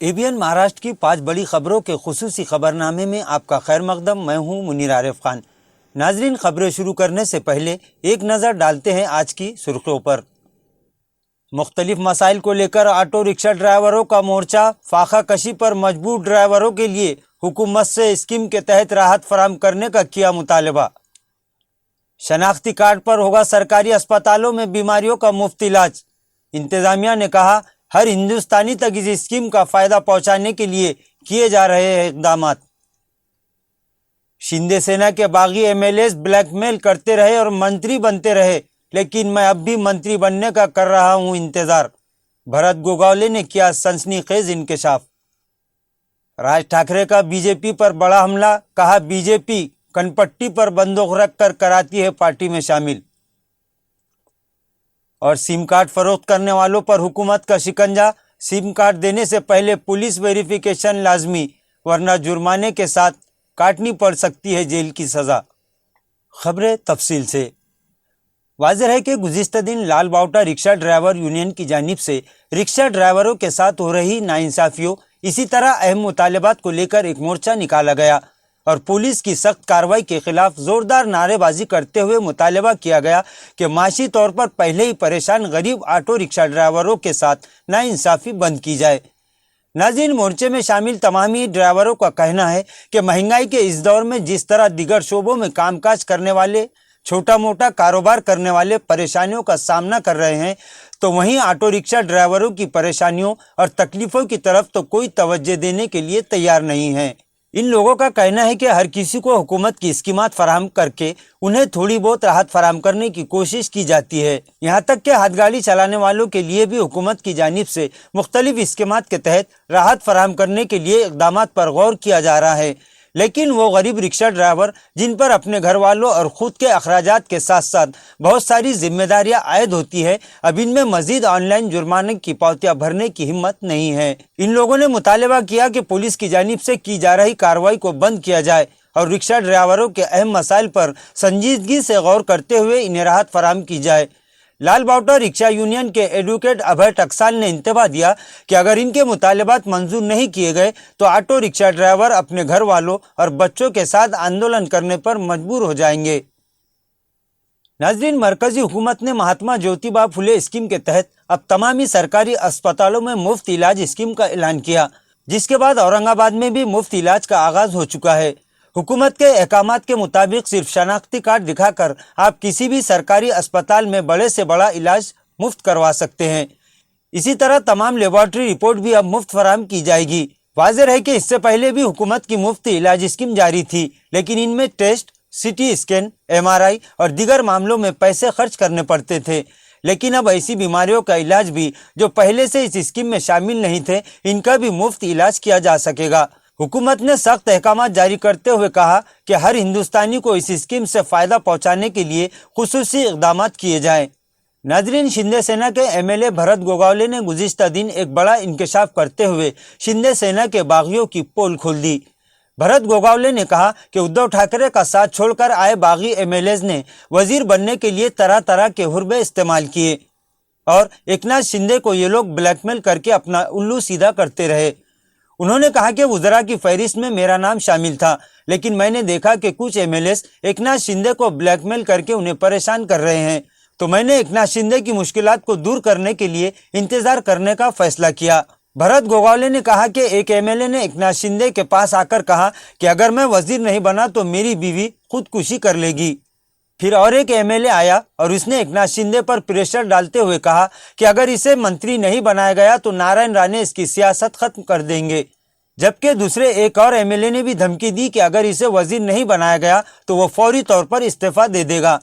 ABN Maharashtra की 5 बड़ी खबरों के खुसूसी खबरनामे में आपका खैर मकदम। मैं हूं मुनीर आरिफ खान। नाजरीन, खबरें शुरू करने से पहले एक नज़र डालते हैं आज की सुर्खियों पर। मुख्तलिफ मसाइल को लेकर ऑटो रिक्शा ड्राइवरों का मोर्चा। फाखा कशी पर मजबूर ड्राइवरों के लिए हुकूमत से स्कीम के तहत राहत फराहम करने का किया मुतालबा। शनाख्ती कार्ड पर होगा सरकारी अस्पतालों में बीमारियों का मुफ्त इलाज। इंतजामिया ने कहा हर हिंदुस्तानी तक इस स्कीम का फायदा पहुंचाने के लिए किए जा रहे हैं इकदामात। शिंदे सेना के बागी MLAs ब्लैकमेल करते रहे और मंत्री बनते रहे, लेकिन मैं अब भी मंत्री बनने का कर रहा हूं इंतजार। भरत गोगावले ने किया सनसनीखेज इंकशाफ। राज ठाकरे का बीजेपी पर बड़ा हमला। कहा बीजेपी कनपट्टी पर बंदूक रखकर कराती है पार्टी में शामिल। और सिम कार्ड फरोख्त करने वालों पर हुकूमत का शिकंजा। सिम कार्ड देने से पहले पुलिस वेरिफिकेशन लाजमी, वरना जुर्माने के साथ काटनी पड़ सकती है जेल की सजा। खबरें तफसील से। वाज़ेह है कि गुज़िश्ता दिन लाल बावटा रिक्शा ड्राइवर यूनियन की जानिब से रिक्शा ड्राइवरों के साथ हो रही नाइंसाफियों, इसी तरह अहम मुतालबात को लेकर एक मोर्चा निकाला गया और पुलिस की सख्त कार्रवाई के खिलाफ जोरदार नारेबाजी करते हुए मुतालबा किया गया कि माशी तौर पर पहले ही परेशान गरीब ऑटो रिक्शा ड्राइवरों के साथ नाइंसाफ़ी बंद की जाए। नाज़रीन, मोर्चे में शामिल तमाम ही ड्राइवरों का कहना है कि महंगाई के इस दौर में जिस तरह दीगर शोबों में कामकाज करने वाले, छोटा मोटा कारोबार करने वाले परेशानियों का सामना कर रहे हैं, तो वहीं ऑटो रिक्शा ड्राइवरों की परेशानियों और तकलीफ़ों की तरफ तो कोई तवज्जो देने के लिए तैयार नहीं है। इन लोगों का कहना है कि हर किसी को हुकूमत की स्कीमात फराहम करके उन्हें थोड़ी बहुत राहत फराहम करने की कोशिश की जाती है। यहाँ तक कि हाथगाड़ी चलाने वालों के लिए भी हुकूमत की जानिब से मुख्तलिफ स्कीमात के तहत राहत फराहम करने के लिए इक़दामात पर गौर किया जा रहा है, लेकिन वो गरीब रिक्शा ड्राइवर जिन पर अपने घर वालों और ख़ुद के अखराजात के साथ साथ बहुत सारी जिम्मेदारियां आयद होती है, अब इनमें मजीद ऑनलाइन जुर्माने की पावतियां भरने की हिम्मत नहीं है। इन लोगों ने मुतालबा किया कि पुलिस की जानिब से की जा रही कार्रवाई को बंद किया जाए और रिक्शा ड्राइवरों के अहम मसाइल पर संजीदगी से गौर करते हुए इन्हें राहत फराहम की जाए। लाल बावटा रिक्शा यूनियन के एडवोकेट अभय टकसाल ने इंतबाह दिया कि अगर इनके मुतालबात मंजूर नहीं किए गए तो ऑटो रिक्शा ड्राइवर अपने घर वालों और बच्चों के साथ आंदोलन करने पर मजबूर हो जाएंगे। नाजरीन, मरकजी हुकूमत ने महात्मा ज्योतिबा फुले स्कीम के तहत अब तमामी सरकारी अस्पतालों में मुफ्त इलाज स्कीम का ऐलान किया, जिसके बाद औरंगाबाद में भी मुफ्त इलाज का आगाज हो चुका है। हुकूमत के अहकामात के मुताबिक सिर्फ शनाख्ती कार्ड दिखाकर आप किसी भी सरकारी अस्पताल में बड़े से बड़ा इलाज मुफ्त करवा सकते हैं। इसी तरह तमाम लेबॉर्ट्री रिपोर्ट भी अब मुफ्त फराहम की जाएगी। वाज़ेह है कि इससे पहले भी हुकूमत की मुफ्त इलाज स्कीम जारी थी, लेकिन इनमें टेस्ट, CT स्कैन, MRI और दीगर मामलों में पैसे खर्च करने पड़ते थे। लेकिन अब ऐसी बीमारियों का इलाज भी जो पहले से इस स्कीम में शामिल नहीं थे, इनका भी मुफ्त इलाज किया जा सकेगा। हुकूमत ने सख्त अहकामात जारी करते हुए कहा कि हर हिंदुस्तानी को इस स्कीम से फ़ायदा पहुंचाने के लिए खुसूसी इक़दामात किए जाएं। नाजरीन, शिंदे सेना के MLA भरत गोगावले ने गुज़िश्ता दिन एक बड़ा इंकशाफ करते हुए शिंदे सेना के बागियों की पोल खोल दी। भरत गोगावले ने कहा कि उद्धव ठाकरे का साथ छोड़कर आए बागी MLAs ने वजीर बनने के लिए तरह तरह के हुर्बे इस्तेमाल किए और एकनाथ शिंदे को ये लोग ब्लैकमेल करके अपना उल्लू सीधा करते रहे। उन्होंने कहा कि वज़रा की फहरिस्त में मेरा नाम शामिल था, लेकिन मैंने देखा कि कुछ MLAs एकनाथ शिंदे को ब्लैकमेल करके उन्हें परेशान कर रहे हैं, तो मैंने एकनाथ शिंदे की मुश्किलात को दूर करने के लिए इंतजार करने का फैसला किया। भरत गोगावले ने कहा कि एक MLA ने एकनाथ शिंदे के पास आकर कहा कि अगर मैं वजीर नहीं बना तो मेरी बीवी खुदकुशी कर लेगी। फिर और एक MLA आया और उसने एकनाथ शिंदे पर प्रेशर डालते हुए कहा कि अगर इसे मंत्री नहीं बनाया गया तो नारायण राणे इसकी सियासत खत्म कर देंगे। जबकि दूसरे एक और MLA ने भी धमकी दी कि अगर इसे वजीर नहीं बनाया गया तो वो फौरी तौर पर इस्तीफा दे देगा।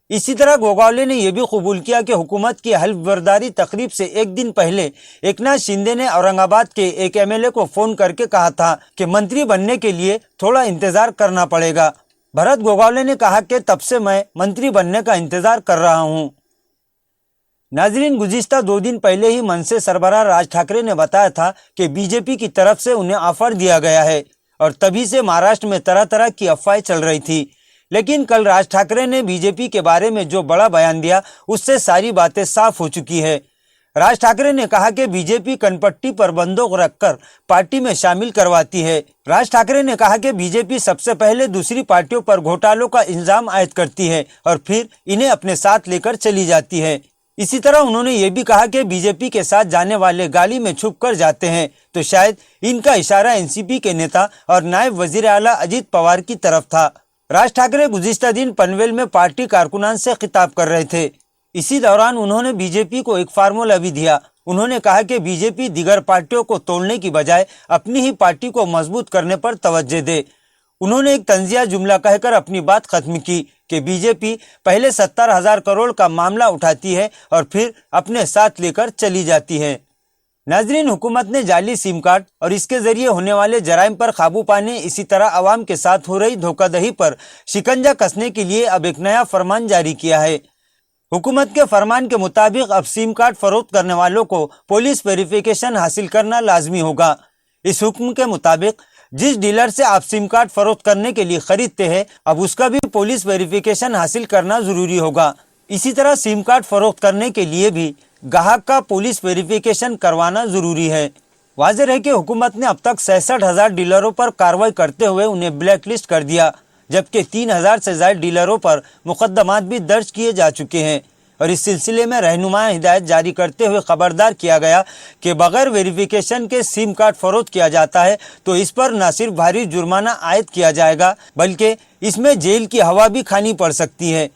इसी तरह गोगावले ने यह भी कबूल किया कि हुकूमत की हल्फ बर्दारी तकरीब से एक दिन पहले एकनाथ शिंदे ने औरंगाबाद के एक MLA को फ़ोन करके कहा था कि मंत्री बनने के लिए थोड़ा इंतज़ार करना पड़ेगा। भरत गोगावले ने कहा कि तब से मैं मंत्री बनने का इंतजार कर रहा हूं। नाजरीन, गुज़िश्ता 2 दिन पहले ही मनसे सरबराह राज ठाकरे ने बताया था कि बीजेपी की तरफ से उन्हें ऑफर दिया गया है और तभी से महाराष्ट्र में तरह तरह की अफवाहें चल रही थी। लेकिन कल राज ठाकरे ने बीजेपी के बारे में जो बड़ा बयान दिया, उससे सारी बातें साफ हो चुकी है। राज ठाकरे ने कहा कि बीजेपी कनपट्टी पर बंदूक रखकर पार्टी में शामिल करवाती है। राज ठाकरे ने कहा कि बीजेपी सबसे पहले दूसरी पार्टियों पर घोटालों का इल्जाम आयद करती है और फिर इन्हें अपने साथ लेकर चली जाती है। इसी तरह उन्होंने ये भी कहा कि बीजेपी के साथ जाने वाले गाली में छुप कर जाते हैं, तो शायद इनका इशारा एनसीपी के नेता और नायब वजीर आला अजीत पवार की तरफ था। राज ठाकरे गुज़िश्ता दिन पनवेल में पार्टी कारकुनान से खिताब कर रहे थे। इसी दौरान उन्होंने बीजेपी को एक फार्मूला भी दिया। उन्होंने कहा कि बीजेपी दीगर पार्टियों को तोड़ने की बजाय अपनी ही पार्टी को मजबूत करने पर तवज्जो दे। उन्होंने एक तंजिया जुमला कहकर अपनी बात खत्म की कि बीजेपी पहले 70,000 करोड़ का मामला उठाती है और फिर अपने साथ लेकर चली जाती है। नाजरीन, हुकूमत ने जाली सिम कार्ड और इसके जरिए होने वाले जराइम पर काबू पाने, इसी तरह आवाम के साथ हो रही धोखाधड़ी पर शिकंजा कसने के लिए अब एक नया फरमान जारी किया है। हुकूमत के फरमान के मुताबिक अब सिम कार्ड फरोख्त करने वालों को पुलिस वेरिफिकेशन हासिल करना लाजमी होगा। इस हुक्म के मुताबिक जिस डीलर से आप सिम कार्ड फरोख्त करने के लिए खरीदते हैं, अब उसका भी पुलिस वेरिफिकेशन हासिल करना जरूरी होगा। इसी तरह सिम कार्ड फरोख्त करने के लिए भी ग्राहक का पुलिस वेरिफिकेशन करवाना जरूरी है। वाज़ेह है कि हुकूमत ने अब तक 66,000 डीलरों पर कार्रवाई करते हुए उन्हें ब्लैक लिस्ट कर दिया, जबकि 3,000 से ज्यादा डीलरों पर मुकदमात भी दर्ज किए जा चुके हैं। और इस सिलसिले में रहनुमा हिदायत जारी करते हुए खबरदार किया गया कि बगैर वेरिफिकेशन के सिम कार्ड फरोख्त किया जाता है तो इस पर न सिर्फ भारी जुर्माना आयद किया जाएगा, बल्कि इसमें जेल की हवा भी खानी पड़ सकती है।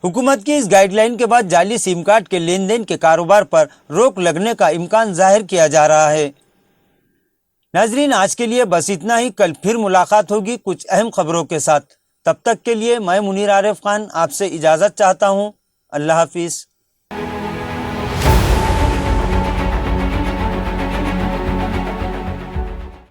हुकूमत की इस गाइडलाइन के बाद जाली सिम कार्ड के लेन देन के कारोबार पर रोक लगने का इम्कान जाहिर किया जा रहा है। नाजरीन, आज के लिए बस इतना ही। कल फिर मुलाकात होगी कुछ अहम खबरों के साथ। तब तक के लिए मैं मुनीर आरिफ खान आपसे इजाज़त चाहता हूँ। अल्लाह हाफिज़।